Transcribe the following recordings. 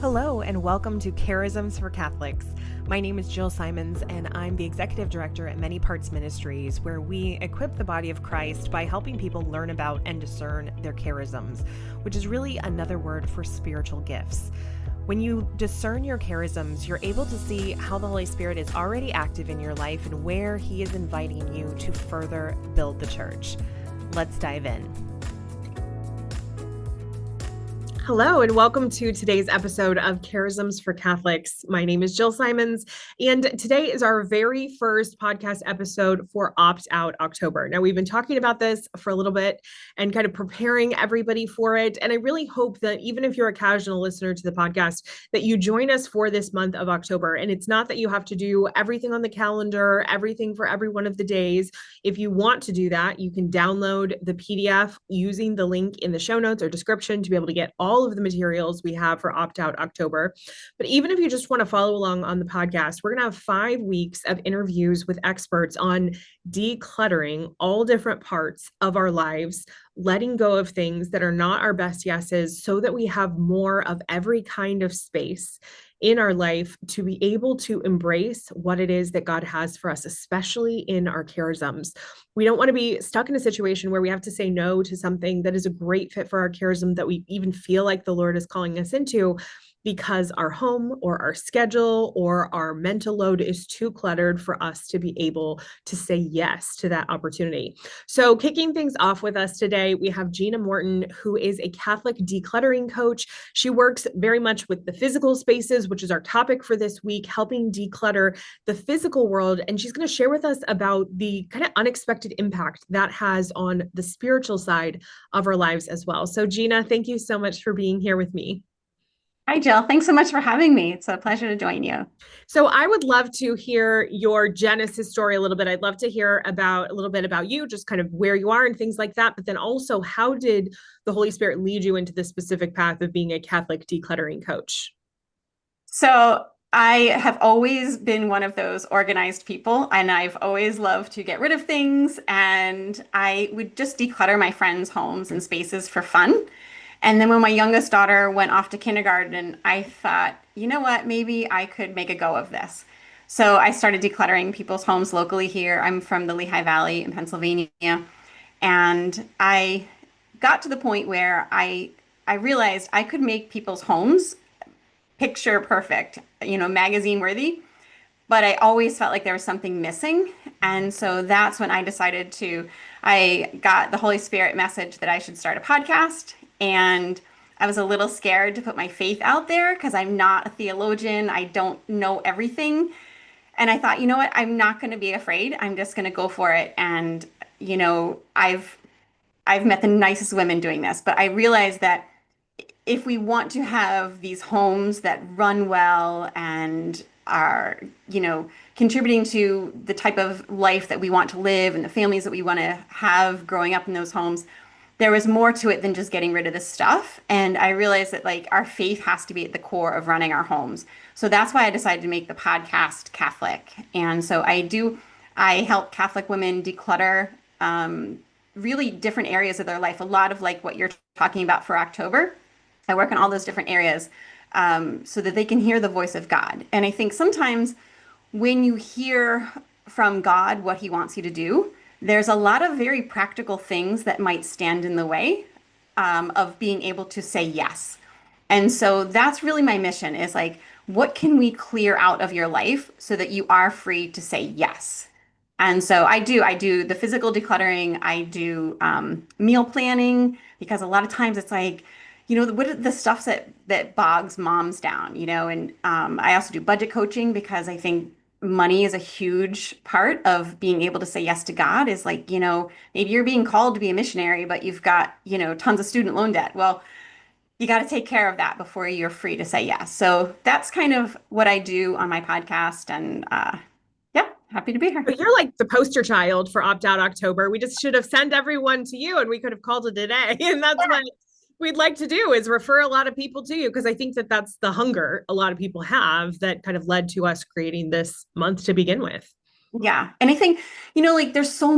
Hello, and welcome to Charisms for Catholics. My name is Jill Simons, and I'm the executive director at Many Parts Ministries, where we equip the body of Christ by helping people learn about and discern their charisms, which is really another word for spiritual gifts. When you discern your charisms, you're able to see how the Holy Spirit is already active in your life and where He is inviting you to further build the church. Let's dive in. Hello, and welcome to today's episode of Charisms for Catholics. My name is Jill Simons, and today is our very first podcast episode for Opt Out October. Now, we've been talking about this for a little bit and kind of preparing everybody for it. And I really hope that even if you're a casual listener to the podcast, that you join us for this month of October. And it's not that you have to do everything on the calendar, everything for every one of the days. If you want to do that, you can download the PDF using the link in the show notes or description to be able to get all of the materials we have for Opt Out October. But even if you just want to follow along on the podcast, we're going to have 5 weeks of interviews with experts on decluttering all different parts of our lives, letting go of things that are not our best yeses so that we have more of every kind of space in our life to be able to embrace what it is that God has for us, especially in our charisms. We don't want to be stuck in a situation where we have to say no to something that is a great fit for our charism that we even feel like the Lord is calling us into, because our home or our schedule or our mental load is too cluttered for us to be able to say yes to that opportunity. So kicking things off with us today, we have Gina Morton, who is a Catholic decluttering coach. She works very much with the physical spaces, which is our topic for this week, helping declutter the physical world. And she's going to share with us about the kind of unexpected impact that has on the spiritual side of our lives as well. So Gina, thank you so much for being here with me. Hi, Jill. Thanks so much for having me. It's a pleasure to join you. So I would love to hear your Genesis story a little bit. I'd love to hear about a little bit about you, just kind of where you are and things like that. But then also, how did the Holy Spirit lead you into the specific path of being a Catholic decluttering coach? So I have always been one of those organized people, and I've always loved to get rid of things. And I would just declutter my friends' homes and spaces for fun. And then when my youngest daughter went off to kindergarten, I thought, you know what, maybe I could make a go of this. So I started decluttering people's homes locally here. I'm from the Lehigh Valley in Pennsylvania. And I got to the point where I realized I could make people's homes picture perfect, magazine worthy, but I always felt like there was something missing. And so that's when I got the Holy Spirit message that I should start a podcast. And I was a little scared to put my faith out there because I'm not a theologian. I don't know everything. And I thought, you know what? I'm not going to be afraid. I'm just going to go for it. And, I've met the nicest women doing this, but I realized that if we want to have these homes that run well and are, contributing to the type of life that we want to live and the families that we want to have growing up in those homes, there was more to it than just getting rid of the stuff. And I realized that like our faith has to be at the core of running our homes. So that's why I decided to make the podcast Catholic. And so I help Catholic women declutter really different areas of their life. A lot of like what you're talking about for October. I work in all those different areas so that they can hear the voice of God. And I think sometimes when you hear from God what He wants you to do, there's a lot of very practical things that might stand in the way of being able to say yes. And so that's really my mission is like, what can we clear out of your life so that you are free to say yes? And so I do the physical decluttering. I do meal planning because a lot of times it's like, what are the stuff that bogs moms down, and I also do budget coaching because I think money is a huge part of being able to say yes to God is like, maybe you're being called to be a missionary, but you've got, tons of student loan debt. Well, you got to take care of that before you're free to say yes. So that's kind of what I do on my podcast. And yeah, happy to be here. But you're like the poster child for Opt Out October. We just should have sent everyone to you and we could have called it a day. And that's what we'd like to do is refer a lot of people to you because I think that that's the hunger a lot of people have that kind of led to us creating this month to begin with. Yeah. And I think, like there's so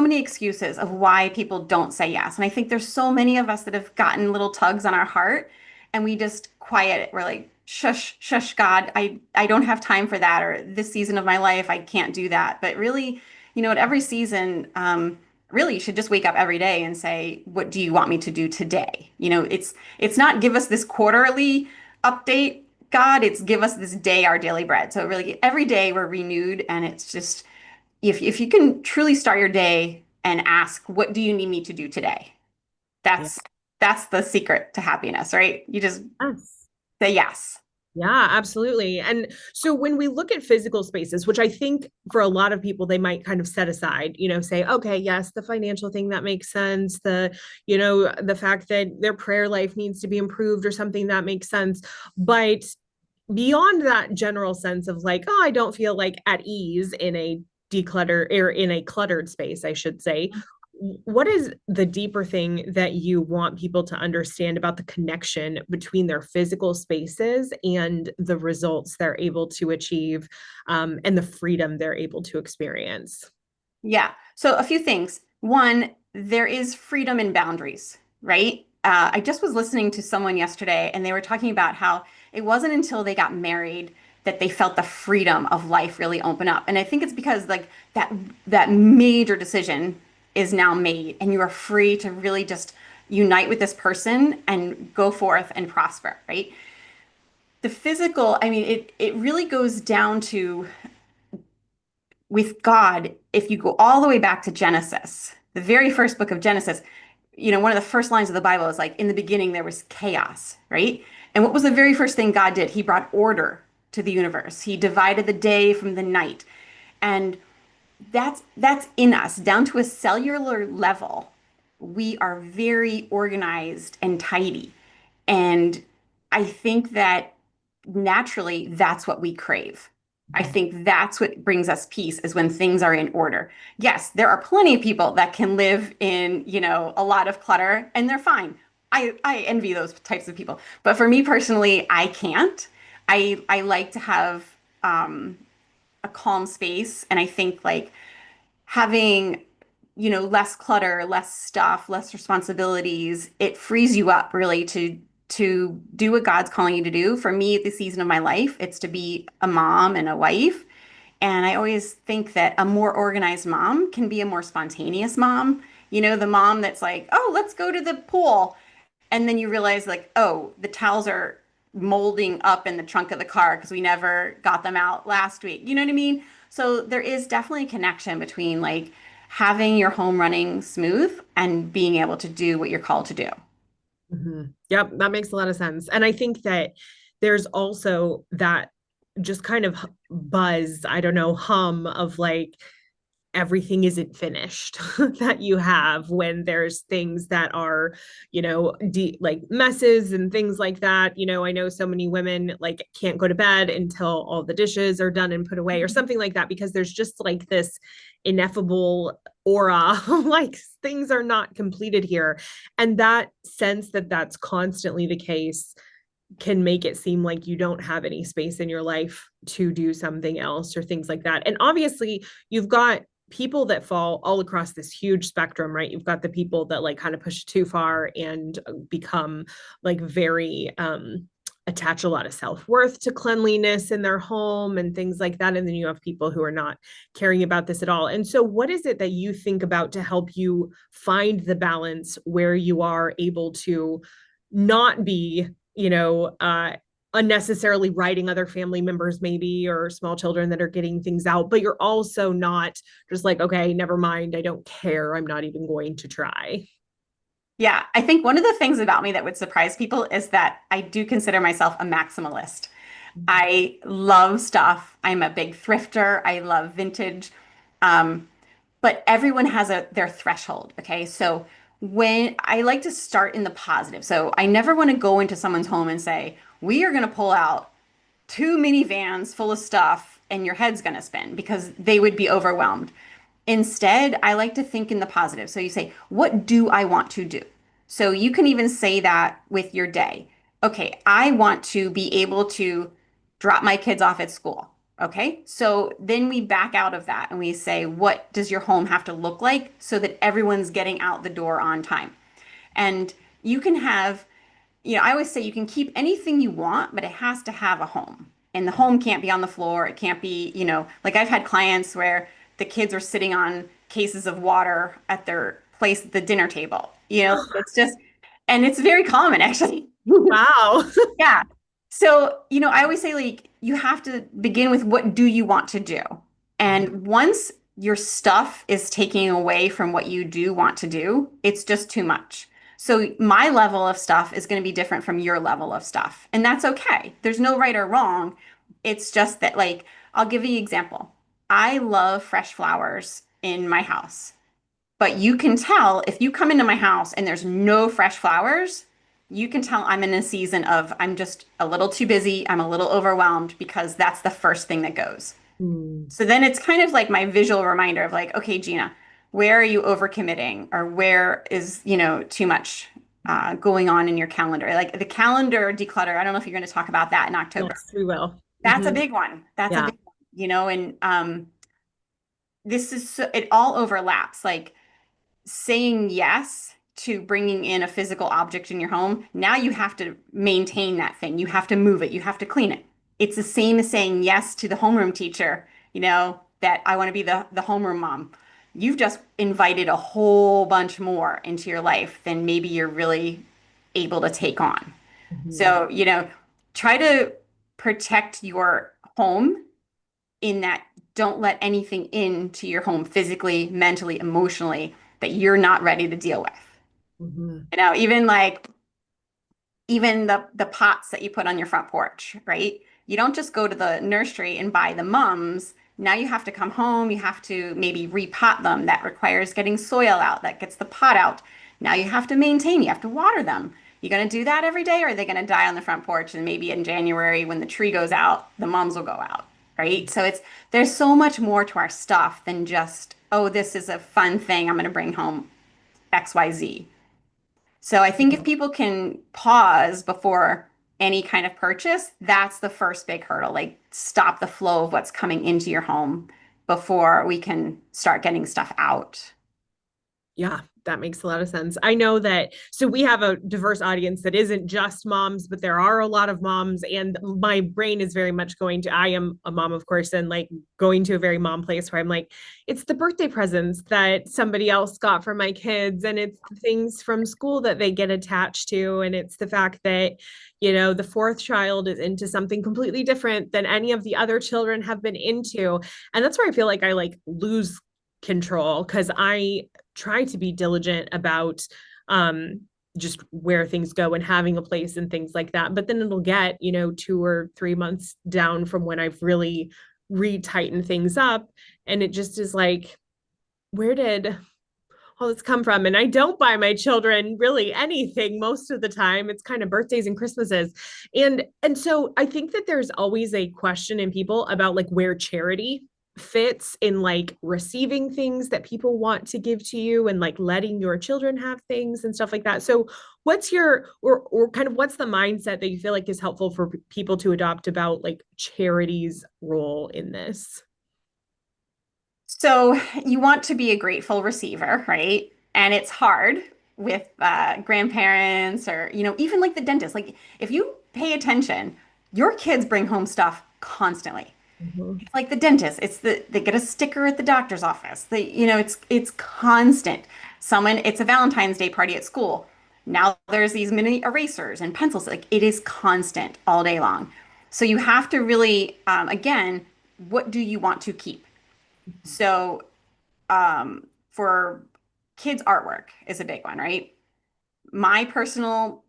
many excuses of why people don't say yes. And I think there's so many of us that have gotten little tugs on our heart and we just quiet it. We're like, shush, shush, God, I don't have time for that. Or this season of my life, I can't do that. But really, at every season, really you should just wake up every day and say, what do you want me to do today? It's not give us this quarterly update, God, it's give us this day our daily bread. So really every day we're renewed, and it's just if you can truly start your day and ask, what do you need me to do today? Yeah. That's that's the secret to happiness, right? You just Yes. say yes. Yeah, absolutely. And so when we look at physical spaces, which I think for a lot of people, they might kind of set aside, say, okay, yes, the financial thing that makes sense. The fact that their prayer life needs to be improved or something that makes sense. But beyond that general sense of like, oh, I don't feel like at ease in a declutter or in a cluttered space, I should say. What is the deeper thing that you want people to understand about the connection between their physical spaces and the results they're able to achieve, and the freedom they're able to experience? Yeah. So a few things. One, there is freedom in boundaries, right? I just was listening to someone yesterday, and they were talking about how it wasn't until they got married that they felt the freedom of life really open up. And I think it's because like that major decision is now made, and you are free to really just unite with this person and go forth and prosper, right? The physical, I mean, it really goes down to with God, if you go all the way back to Genesis, the very first book of Genesis, one of the first lines of the Bible is like, in the beginning, there was chaos, right? And what was the very first thing God did? He brought order to the universe. He divided the day from the night. And that's in us, down to a cellular level. We are very organized and tidy. And I think that naturally that's what we crave. I think that's what brings us peace is when things are in order. Yes, there are plenty of people that can live in, a lot of clutter and they're fine. I envy those types of people. But for me personally, I can't. I like to have a calm space. And I think like having less clutter, less stuff, less responsibilities, it frees you up really to do what God's calling you to do. For me, at this season of my life, it's to be a mom and a wife. And I always think that a more organized mom can be a more spontaneous mom. The mom that's like, oh, let's go to the pool. And then you realize, like, oh, the towels are molding up in the trunk of the car because we never got them out last week. You know what I mean? So there is definitely a connection between like having your home running smooth and being able to do what you're called to do. Yep, that makes a lot of sense. And I think that there's also that just kind of buzz, I don't know, hum of like everything isn't finished that you have when there's things that are, like messes and things like that. I know so many women like can't go to bed until all the dishes are done and put away or something like that because there's just like this ineffable aura like things are not completed here. And that sense that that's constantly the case can make it seem like you don't have any space in your life to do something else or things like that. And obviously, you've got people that fall all across this huge spectrum, right? You've got the people that like kind of push too far and become like very attach a lot of self-worth to cleanliness in their home and things like that. And then you have people who are not caring about this at all. And so what is it that you think about to help you find the balance where you are able to not be, unnecessarily writing other family members maybe or small children that are getting things out, but you're also not just like, okay, never mind, I don't care, I'm not even going to try. Yeah, I think one of the things about me that would surprise people is that I do consider myself a maximalist. I love stuff. I'm a big thrifter. I love vintage. Um, but everyone has their threshold. Okay. So when I like to start in the positive. So I never want to go into someone's home and say, we are going to pull out two minivans full of stuff and your head's going to spin because they would be overwhelmed. Instead, I like to think in the positive. So you say, what do I want to do? So you can even say that with your day. Okay, I want to be able to drop my kids off at school. Okay, so then we back out of that and we say, what does your home have to look like so that everyone's getting out the door on time? And you can have I always say you can keep anything you want, but it has to have a home. And the home can't be on the floor. It can't be, like I've had clients where the kids are sitting on cases of water at their place at the dinner table. It's just, and it's very common actually. Wow. Yeah. So, I always say like you have to begin with what do you want to do? And once your stuff is taking away from what you do want to do, it's just too much. So my level of stuff is going to be different from your level of stuff. And that's okay. There's no right or wrong. It's just that like I'll give you an example. I love fresh flowers in my house. But you can tell if you come into my house and there's no fresh flowers, you can tell I'm in a season of I'm just a little too busy. I'm a little overwhelmed because that's the first thing that goes. Mm, So then it's kind of like my visual reminder of like, okay, Gina, where are you overcommitting or where is, too much going on in your calendar? Like the calendar declutter. I don't know if you're going to talk about that in October. yes, we will. That's a Mhm. big one. That's a Yeah. big one, and this is it all overlaps. Like saying yes to bringing in a physical object in your home, now you have to maintain that thing. You have to move it. You have to clean it. It's the same as saying yes to the homeroom teacher, that I want to be the homeroom mom. You've just invited a whole bunch more into your life than maybe you're really able to take on. Mhm. So, try to protect your home in that don't let anything into your home physically, mentally, emotionally that you're not ready to deal with. Mhm. Even like even the pots that you put on your front porch, right? You don't just go to the nursery and buy the mums. Now you have to come home, you have to maybe repot them. That requires getting soil out, that gets the pot out. Now you have to maintain, you have to water them. You gonna do that every day, or are they gonna die on the front porch and maybe in January when the tree goes out, the mums will go out, right? So there's so much more to our stuff than just, oh, this is a fun thing I'm gonna bring home XYZ. So I think if people can pause before any kind of purchase, that's the first big hurdle. Like stop the flow of what's coming into your home before we can start getting stuff out. Yeah, that makes a lot of sense. I know that, so we have a diverse audience that isn't just moms, but there are a lot of moms, and my brain is very much going to, I am a mom, of course, and like going to a very mom place where I'm like, it's the birthday presents that somebody else got for my kids, and it's the things from school that they get attached to, and it's the fact that, the fourth child is into something completely different than any of the other children have been into. And that's where I feel like I like lose control because I try to be diligent about um just where things go and having a place and things like that. But then it'll get, 2 or 3 months down from when I've really retightened things up. And it just is like, where did all this come from? And I don't buy my children really anything most of the time. It's kind of birthdays and Christmases. And so I think that there's always a question in people about like where charity fits in like receiving things that people want to give to you and like letting your children have things and stuff like that. So what's your or kind of what's the mindset that you feel like is helpful for people to adopt about like charity's role in this? So you want to be a grateful receiver, right? And it's hard with grandparents or, even like the dentist. Like if you pay attention, your kids bring home stuff constantly. Mhm. It's like the dentist. They get a sticker at the doctor's office. It's constant. It's a Valentine's Day party at school. Now there's these mini erasers and pencils. Like it is constant all day long. So you have to really, again, what do you want to keep? So for kids, artwork is a big one, right? My personal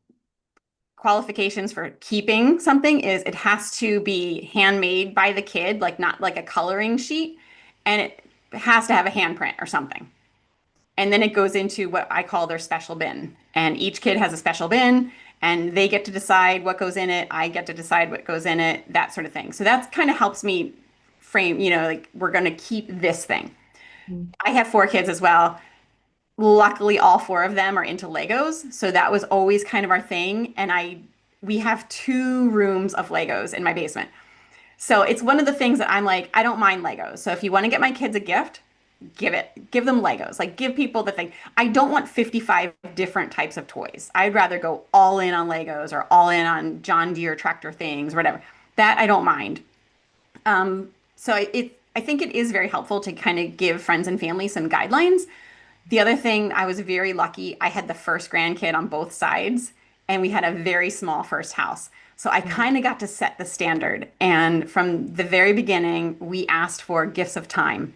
qualifications for keeping something is it has to be handmade by the kid, like not like a coloring sheet, and it has to have a handprint or something. And then it goes into what I call their special bin. And each kid has a special bin, and they get to decide what goes in it. I get to decide what goes in it, that sort of thing. So that kind of helps me frame, like we're going to keep this thing. I have 4 kids as well. Luckily, all 4 of them are into Legos, so that was always kind of our thing. And we have 2 rooms of Legos in my basement. So it's one of the things that I'm like, I don't mind Legos. So if you want to get my kids a gift, give them Legos. Like give people the thing. I don't want 55 different types of toys. I'd rather go all in on Legos or all in on John Deere tractor things, whatever. That I don't mind. I think it is very helpful to kind of give friends and family some guidelines. The other thing, I was very lucky. I had the first grandkid on both sides, and we had a very small first house. So I Mhm. kind of got to set the standard. And from the very beginning, we asked for gifts of time.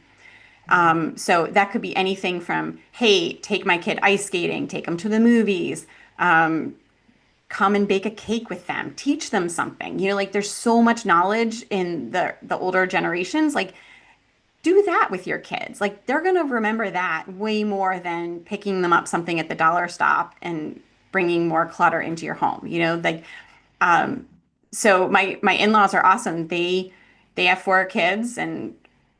So that could be anything from, hey, take my kid ice skating, take them to the movies, come and bake a cake with them, teach them something. Like there's so much knowledge in the older generations. Like do that with your kids. Like they're going to remember that way more than picking them up something at the dollar stop and bringing more clutter into your home. Like so my in-laws are awesome. They have four kids and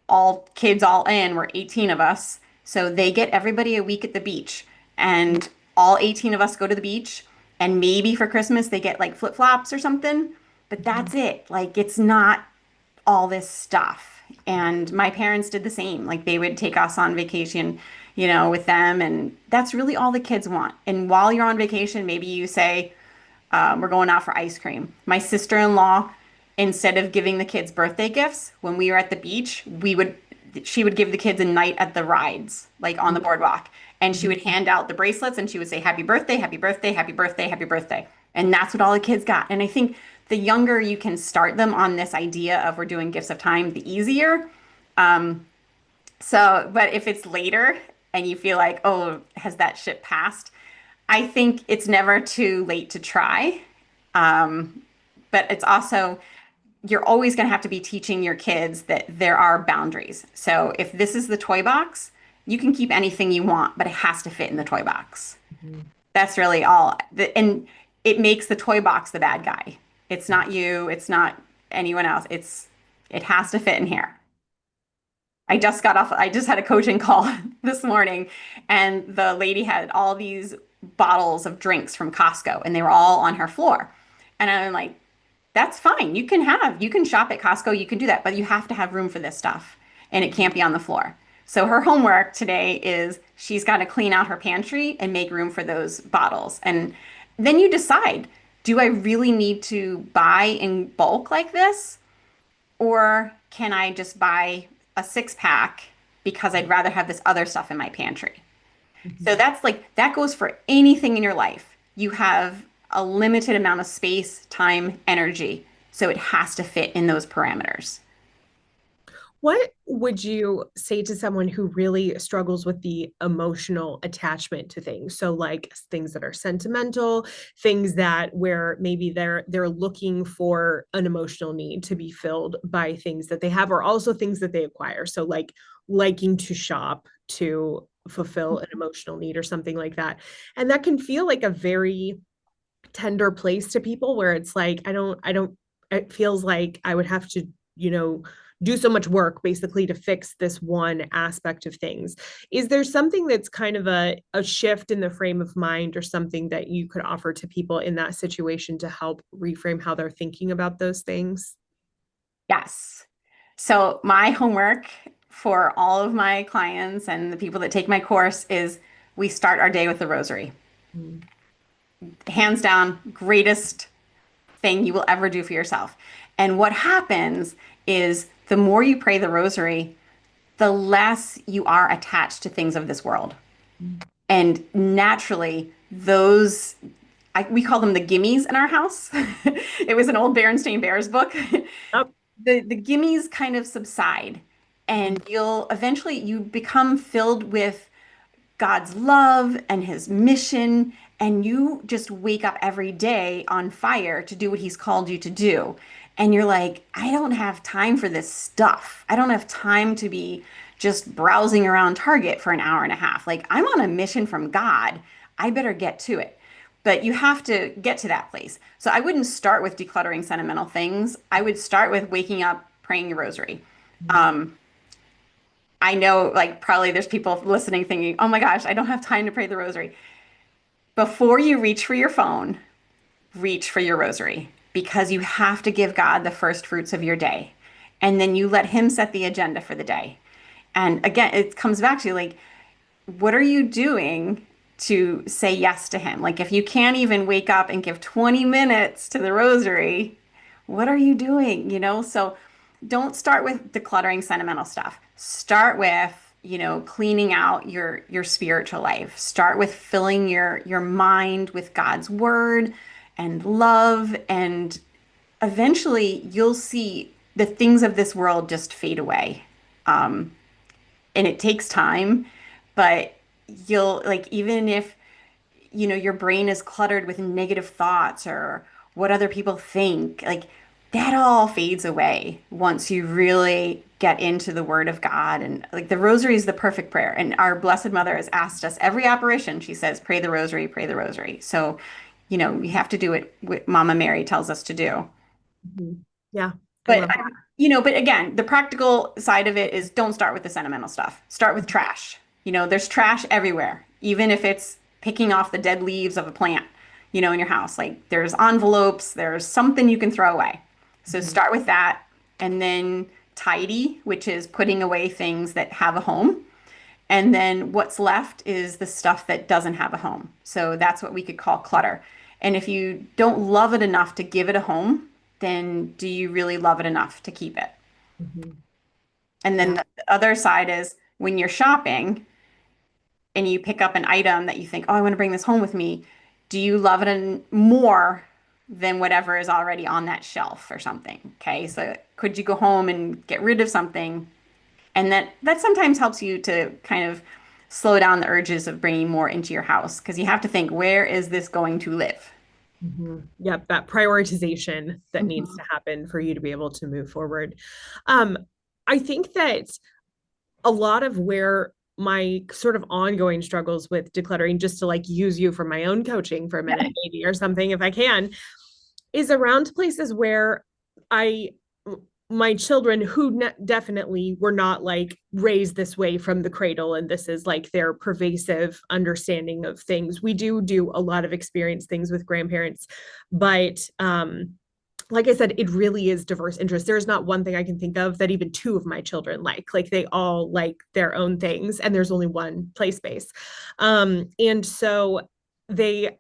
all kids all in, we're 18 of us. So they get everybody a week at the beach and all 18 of us go to the beach and maybe for Christmas they get like flip-flops or something, but Mhm. that's it. Like it's not all this stuff. And my parents did the same. Like they would take us on vacation, with them. And that's really all the kids want. And while you're on vacation, maybe you say, we're going out for ice cream. My sister-in-law, instead of giving the kids birthday gifts, when we were at the beach, she would give the kids a night at the rides, like on the boardwalk. And she Mhm. would hand out the bracelets and she would say, happy birthday, happy birthday, happy birthday, happy birthday. And that's what all the kids got. And I think the younger you can start them on this idea of we're doing gifts of time, the easier. But if it's later and you feel like, oh, has that ship passed? I think it's never too late to try. But it's also, you're always going to have to be teaching your kids that there are boundaries. So if this is the toy box, you can keep anything you want, but it has to fit in the toy box. Mhm. That's really all. And it makes the toy box the bad guy. It's not you, it's not anyone else. It has to fit in here. I just had a coaching call this morning, and the lady had all these bottles of drinks from Costco, and they were all on her floor. And I'm like, that's fine. You can shop at Costco, you can do that, but you have to have room for this stuff, and it can't be on the floor. So her homework today is she's got to clean out her pantry and make room for those bottles. And then you decide, do I really need to buy in bulk like this? Or can I just buy a six pack because I'd rather have this other stuff in my pantry? So Mhm. that's like, that goes for anything in your life. You have a limited amount of space, time, energy. So it has to fit in those parameters. What would you say to someone who really struggles with the emotional attachment to things? So like things that are sentimental, things that where maybe they're looking for an emotional need to be filled by things that they have or also things that they acquire. So like liking to shop to fulfill an emotional need or something like that. And that can feel like a very tender place to people where it's like I don't it feels like I would have to you know do so much work basically to fix this one aspect of things. Is there something that's kind of a shift in the frame of mind or something that you could offer to people in that situation to help reframe how they're thinking about those things? Yes. So my homework for all of my clients and the people that take my course is we start our day with the rosary. Mm. Hands down, greatest thing you will ever do for yourself. And what happens is the more you pray the rosary, the less you are attached to things of this world. And naturally, we call them the gimmies in our house. It was an old Berenstain Bears book. Oh. The gimmies kind of subside, and you become filled with God's love and his mission, and you just wake up every day on fire to do what he's called you to do. And you're like, I don't have time for this stuff. I don't have time to be just browsing around Target for an hour and a half. Like, I'm on a mission from God. I better get to it. But you have to get to that place. So I wouldn't start with decluttering sentimental things. I would start with waking up, praying your rosary. I know, like, probably there's people listening thinking, oh my gosh, I don't have time to pray the rosary. Before you reach for your phone, reach for your rosary because you have to give God the first fruits of your day. And then you let Him set the agenda for the day. And again, it comes back to like, what are you doing to say yes to him? Like, if you can't even wake up and give 20 minutes to the rosary, what are you doing? So don't start with decluttering sentimental stuff. Start with, cleaning out your spiritual life. Start with filling your mind with God's word and love, and eventually you'll see the things of this world just fade away. Um, and it takes time, but you'll like, even if your brain is cluttered with negative thoughts or what other people think, like that all fades away once you really get into the word of God. And like the rosary is the perfect prayer, and our Blessed Mother has asked us every apparition, she says, pray the rosary, pray the rosary. So we have to do it what Mama Mary tells us to do. Mhm. Yeah, I But love that. but again, the practical side of it is don't start with the sentimental stuff. Start with trash. There's trash everywhere, even if it's picking off the dead leaves of a plant, in your house. Like there's envelopes, there's something you can throw away. So Mhm. start with that, and then tidy, which is putting away things that have a home. And then what's left is the stuff that doesn't have a home. So that's what we could call clutter. And if you don't love it enough to give it a home, then do you really love it enough to keep it? Mhm. And then Yeah. the other side is when you're shopping and you pick up an item that you think, oh, I want to bring this home with me. Do you love it more than whatever is already on that shelf or something? Okay. So could you go home and get rid of something? And that sometimes helps you to kind of slow down the urges of bringing more into your house, because you have to think, where is this going to live? Yep, that prioritization that needs Mhm. to happen for you to be able to move forward. Um, I think that a lot of where my sort of ongoing struggles with decluttering, just to like use you for my own coaching for a minute, maybe, or something, if I can, is around places where I, my children who definitely were not like raised this way from the cradle, and this is like their pervasive understanding of things. We do a lot of experience things with grandparents, but like I said, it really is diverse interests. There's not one thing I can think of that even two of my children like. Like they all like their own things, and there's only one play space. And so they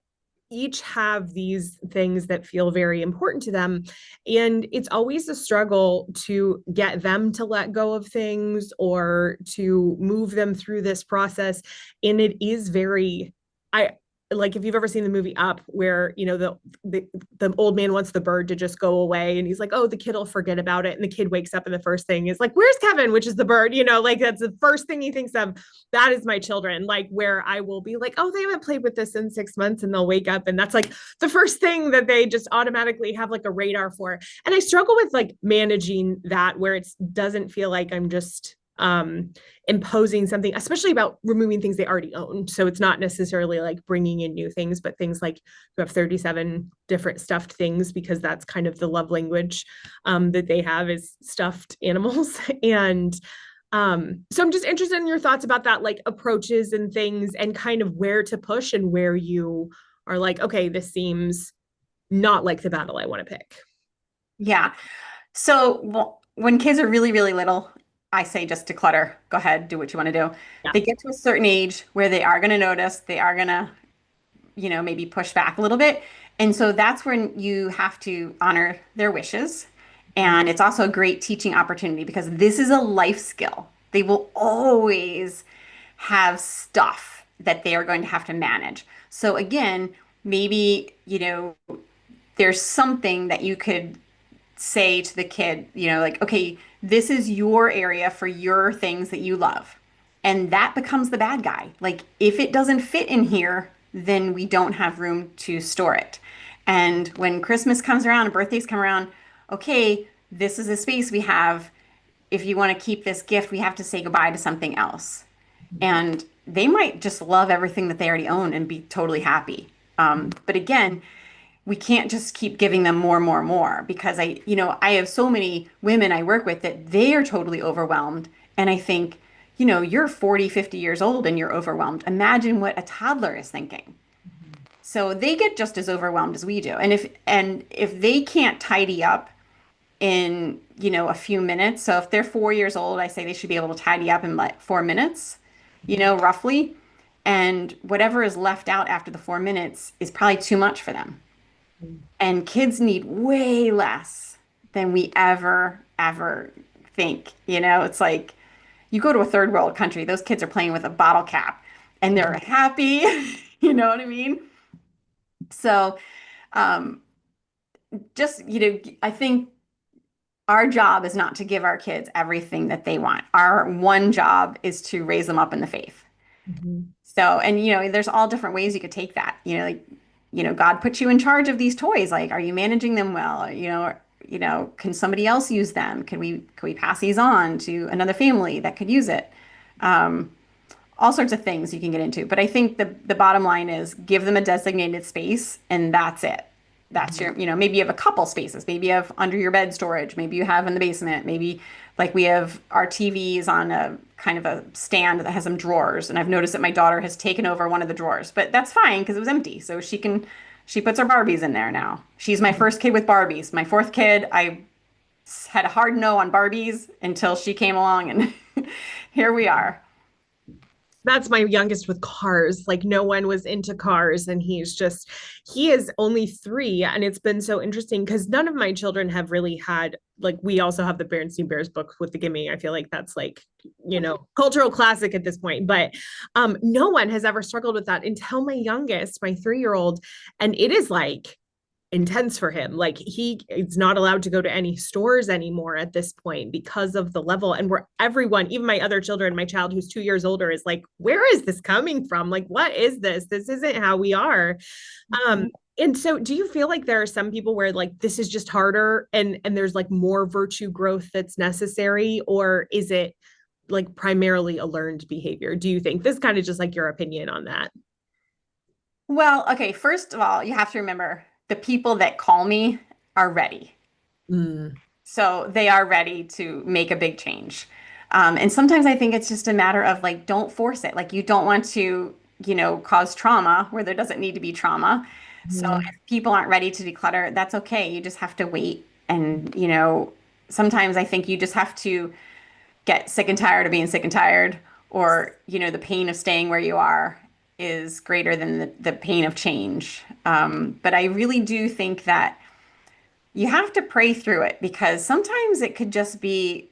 each have these things that feel very important to them. And it's always a struggle to get them to let go of things or to move them through this process. And it is very, I, like if you've ever seen the movie Up, where the the old man wants the bird to just go away, and he's like, oh, the kid will forget about it, and the kid wakes up and the first thing is like, where's Kevin, which is the bird, like that's the first thing he thinks of. That is my children, like where I will be like, oh, they haven't played with this in 6 months, and they'll wake up and that's like the first thing that they just automatically have like a radar for. And I struggle with like managing that, where it doesn't feel like I'm just imposing something, especially about removing things they already own. So it's not necessarily like bringing in new things, but things like you have 37 different stuffed things, because that's kind of the love language that they have, is stuffed animals. And so I'm just interested in your thoughts about that, like approaches and things, and kind of where to push and where you are like, okay, this seems not like the battle I want to pick. Yeah. So when kids are really, really little, I say just declutter. Go ahead, do what you want to do. Yeah. They get to a certain age where they are going to notice, they are going to, maybe push back a little bit. And so that's when you have to honor their wishes. And it's also a great teaching opportunity, because this is a life skill. They will always have stuff that they are going to have to manage. So again, maybe, there's something that you could say to the kid, like, okay, this is your area for your things that you love. And that becomes the bad guy. Like, if it doesn't fit in here, then we don't have room to store it. And when Christmas comes around and birthdays come around, okay, this is the space we have. If you want to keep this gift, we have to say goodbye to something else. And they might just love everything that they already own and be totally happy. But again, we can't just keep giving them more, more, more, because I have so many women I work with that they are totally overwhelmed. And I think, you're 40, 50 years old and you're overwhelmed. Imagine what a toddler is thinking. So they get just as overwhelmed as we do. And if they can't tidy up in, a few minutes. So if they're 4 years old, I say they should be able to tidy up in like 4 minutes, roughly. And whatever is left out after the 4 minutes is probably too much for them. And kids need way less than we ever think. It's like you go to a third world country, those kids are playing with a bottle cap and they're happy. You know what I mean? So, um, just, I think our job is not to give our kids everything that they want. Our one job is to raise them up in the faith. Mhm. So, and there's all different ways you could take that. Like, God put you in charge of these toys. Like, are you managing them well? Can somebody else use them? Can we pass these on to another family that could use it? Um, all sorts of things you can get into. But I think the bottom line is give them a designated space and that's it. That's your, maybe you have a couple spaces. Maybe you have under your bed storage. Maybe you have in the basement. Maybe like we have our TVs on a kind of a stand that has some drawers. And I've noticed that my daughter has taken over one of the drawers, but that's fine because it was empty. So she puts her Barbies in there now. She's my first kid with Barbies. My fourth kid, I had a hard no on Barbies until she came along and here we are. That's my youngest with cars. Like no one was into cars and he is only 3 and it's been so interesting because none of my children have really had like we also have the Berenstain Bears book with the Gimme. I feel like that's like, cultural classic at this point, but no one has ever struggled with that until my youngest, my 3-year-old, and it is like intense for him. Like he is not allowed to go to any stores anymore at this point because of the level. And where everyone, even my other children, my child who's 2 years older, is like, where is this coming from? Like, what is this? This isn't how we are. Um, and so do you feel like there are some people where like this is just harder and there's like more virtue growth that's necessary, or is it like primarily a learned behavior? Do you think this kind of just like your opinion on that? Well, okay, first of all, you have to remember the people that call me are ready. Mm. So they are ready to make a big change. And sometimes I think it's just a matter of like, don't force it. Like, you don't want to, cause trauma where there doesn't need to be trauma. So Mm. if people aren't ready to declutter, that's okay. You just have to wait. And, sometimes I think you just have to get sick and tired of being sick and tired, or, the pain of staying where you are is greater than the pain of change. But I really do think that you have to pray through it because sometimes it could just be,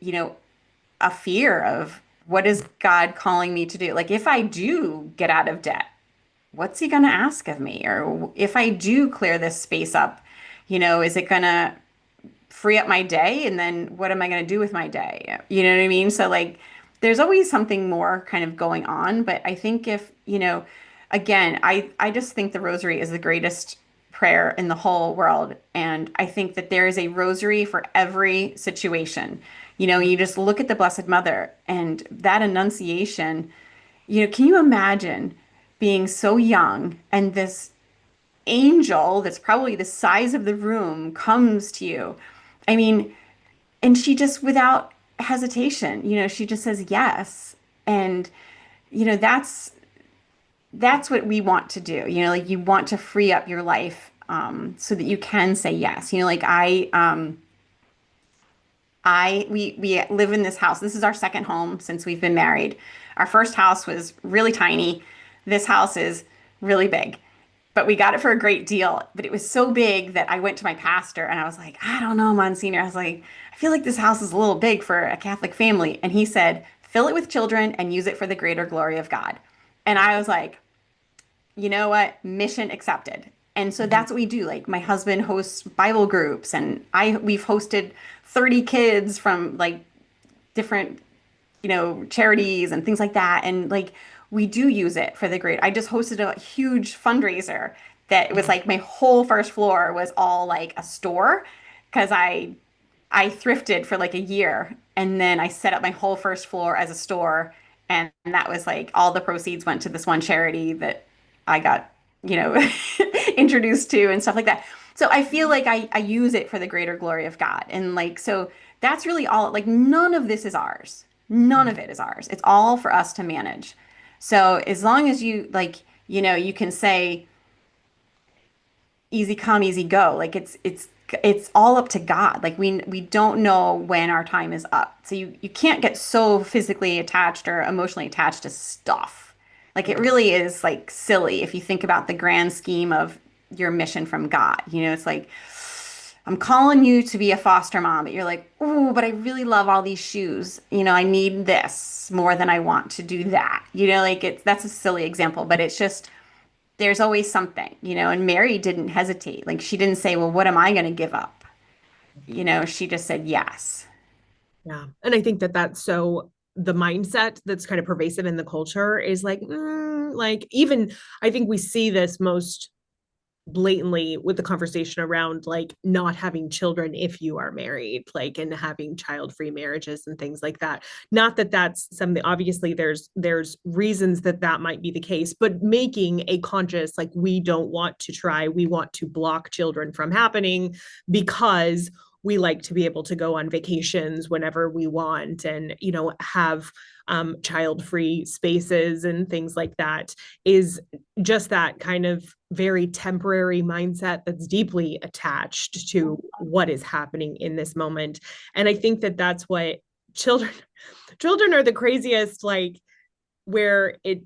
a fear of what is God calling me to do? Like, if I do get out of debt, what's he going to ask of me? Or if I do clear this space up, is it going to free up my day? And then what am I going to do with my day? You know what I mean? So, like, there's always something more kind of going on. But I think if, again, I just think the rosary is the greatest prayer in the whole world. And I think that there is a rosary for every situation. You just look at the Blessed Mother and that Annunciation, can you imagine being so young and this angel that's probably the size of the room comes to you? I mean, and she just without hesitation, she just says yes. And, that's what we want to do. Like you want to free up your life so that you can say yes. Like we live in this house. This is our second home since we've been married. Our first house was really tiny. This house is really big. But we got it for a great deal. But it was so big that I went to my pastor and I was like, I don't know, Monsignor. I was like, I feel like this house is a little big for a Catholic family. And he said, fill it with children and use it for the greater glory of God. And I was like, you know what? Mission accepted. And so that's what we do. Like my husband hosts Bible groups and we've hosted 30 kids from like different, charities and things like that. And like we do use it for the great. I just hosted a huge fundraiser that it was like my whole first floor was all like a store because I thrifted for like a year and then I set up my whole first floor as a store. And that was like all the proceeds went to this one charity that I got, introduced to and stuff like that. So I feel like I use it for the greater glory of God. And like, so that's really all, like, none of this is ours. None of it is ours. It's all for us to manage. So as long as you, like, you can say, easy come, easy go. Like it's all up to God. Like we don't know when our time is up. So you can't get so physically attached or emotionally attached to stuff. Like it Yeah. really is like silly if you think about the grand scheme of your mission from God. You know, it's like I'm calling you to be a foster mom, but you're like, oh, but I really love all these shoes. You know, I need this more than I want to do that. You know, like it's that's a silly example, but it's just there's always something, you know, and Mary didn't hesitate. Like she didn't say, well, what am I going to give up? You know, she just said yes. Yeah. And I think that that's so the mindset that's kind of pervasive in the culture is like, like even I think we see this most blatantly with the conversation around like not having children if you are married, like and having child-free marriages and things like that. Not that that's something, obviously there's reasons that that might be the case, but making a conscious like we don't want to try, we want to block children from happening because we like to be able to go on vacations whenever we want and have child-free spaces and things like that is just that kind of very temporary mindset that's deeply attached to what is happening in this moment. And I think that that's what children children are the craziest, like where it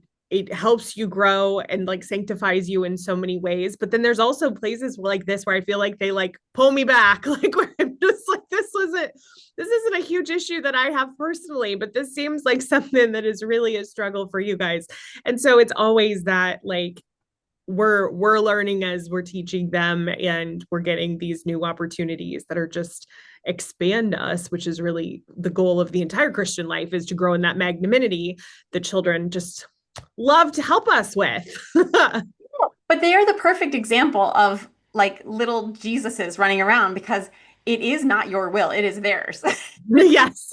helps you grow and like sanctifies you in so many ways. But then there's also places like this where I feel like they like pull me back, like where I'm just like, this isn't a huge issue that I have personally, but this seems like something that is really a struggle for you guys. And so it's always that like we're learning as we're teaching them and we're getting these new opportunities that are just expand us, which is really the goal of the entire Christian life, is to grow in that magnanimity that children just love to help us with. But they are the perfect example of like little Jesuses running around because it is not your will, it is theirs. Yes.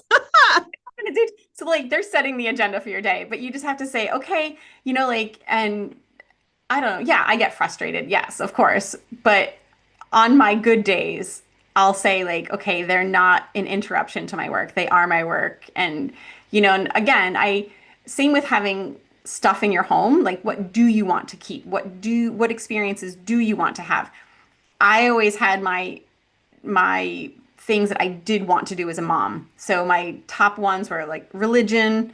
So like they're setting the agenda for your day, but you just have to say, okay, you know, like, and I don't know. Yeah, I get frustrated. Yes, of course. But on my good days, I'll say like, okay, they're not an interruption to my work. They are my work. And, you know, and again, same with having stuff in your home. Like, what do you want to keep? What experiences do you want to have? I always had my things that I did want to do as a mom. So my top ones were like religion,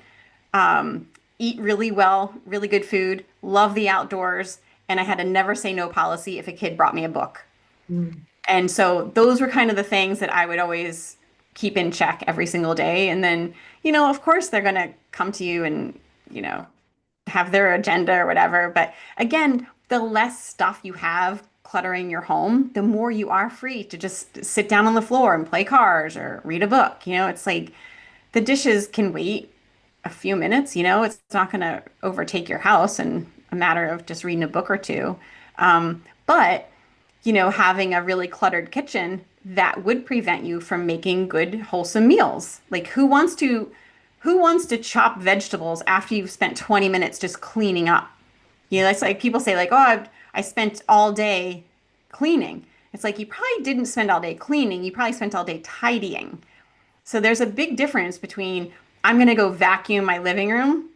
um, eat really well, really good food, love the outdoors, and I had a never say no policy if a kid brought me a book. Mm. And so those were kind of the things that I would always keep in check every single day. And then, you know, of course, they're going to come to you and, you know, have their agenda or whatever. But again, the less stuff you have cluttering your home, the more you are free to just sit down on the floor and play cards or read a book. You know, it's like the dishes can wait a few minutes, you know, it's not going to overtake your house in a matter of just reading a book or two. But, you know, having a really cluttered kitchen that would prevent you from making good, wholesome meals. Like who wants to chop vegetables after you've spent 20 minutes just cleaning up? You know, it's like people say like, oh, I spent all day cleaning. It's like you probably didn't spend all day cleaning. You probably spent all day tidying. So there's a big difference between I'm going to go vacuum my living room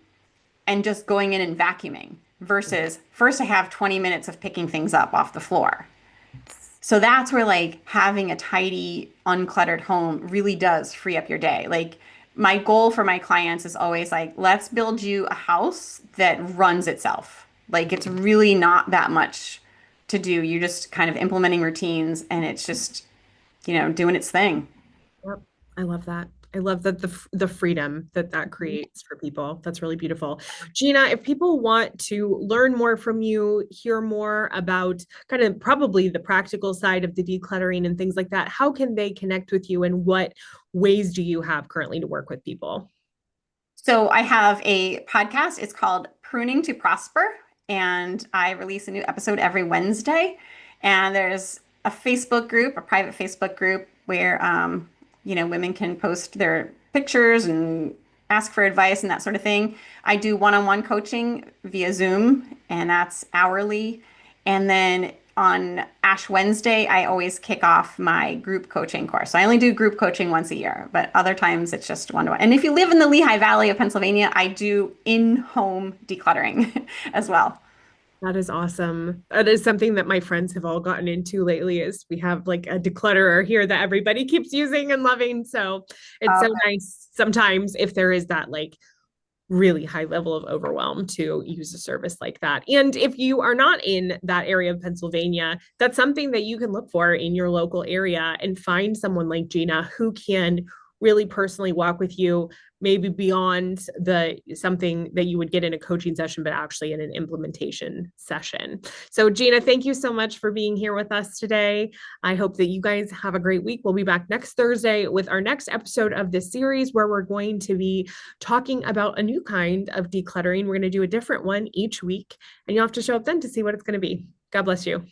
and just going in and vacuuming versus first I have 20 minutes of picking things up off the floor. So that's where like having a tidy, uncluttered home really does free up your day. Like my goal for my clients is always like, let's build you a house that runs itself. Like it's really not that much to do. You're just kind of implementing routines and it's just, you know, doing its thing. Yep. I love that. I love that the freedom that that creates for people. That's really beautiful. Gina, if people want to learn more from you, hear more about kind of probably the practical side of the decluttering and things like that, how can they connect with you and what ways do you have currently to work with people? So I have a podcast. It's called Pruning to Prosper, and I release a new episode every Wednesday. And there's a Facebook group, a private Facebook group where you know, women can post their pictures and ask for advice and that sort of thing. I do one-on-one coaching via Zoom, and that's hourly. And then on Ash Wednesday, I always kick off my group coaching course. So I only do group coaching once a year, but other times it's just one-to-one. And if you live in the Lehigh Valley of Pennsylvania, I do in-home decluttering as well. That is awesome. That is something that my friends have all gotten into lately is we have like a declutterer here that everybody keeps using and loving. So it's so Okay. nice sometimes if there is that like really high level of overwhelm to use a service like that. And if you are not in that area of Pennsylvania, that's something that you can look for in your local area and find someone like Gina who can really personally walk with you maybe beyond the something that you would get in a coaching session but actually in an implementation session. So Gina, thank you so much for being here with us today. I hope that you guys have a great week. We'll be back next Thursday with our next episode of this series where we're going to be talking about a new kind of decluttering. We're going to do a different one each week, and you'll have to show up then to see what it's going to be. God bless you.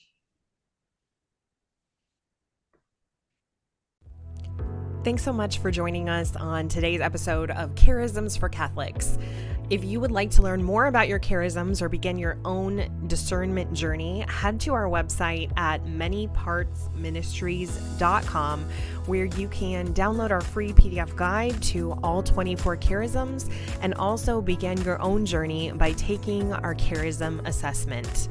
Thanks so much for joining us on today's episode of Charisms for Catholics. If you would like to learn more about your charisms or begin your own discernment journey, head to our website at manypartsministries.com, where you can download our free PDF guide to all 24 charisms and also begin your own journey by taking our charism assessment.